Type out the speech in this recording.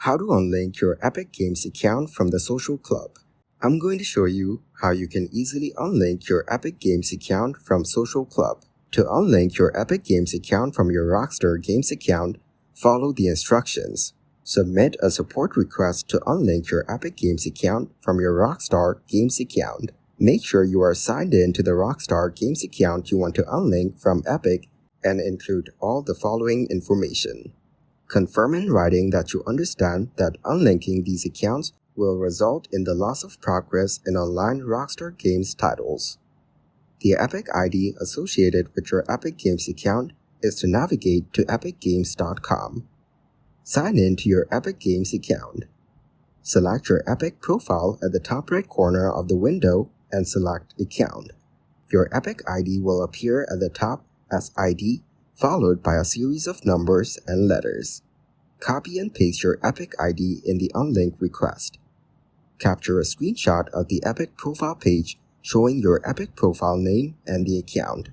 How to unlink your Epic Games account from the social club. I'm going to show you how you can easily unlink your Epic Games account from social club. To unlink your Epic Games account from your Rockstar Games account, follow the instructions. Submit a support request to unlink your Epic Games account from your Rockstar Games account. Make sure you are signed in to the Rockstar Games account you want to unlink from Epic and include all the following information. Confirm in writing that you understand that unlinking these accounts will result in the loss of progress in online Rockstar Games titles. The Epic ID associated with your Epic Games account is to navigate to epicgames.com. Sign in to your Epic Games account. Select your Epic profile at the top right corner of the window and select Account. Your Epic ID will appear at the top as ID, followed by a series of numbers and letters. Copy and paste your Epic ID in the unlink request. Capture a screenshot of the Epic profile page showing your Epic profile name and the account.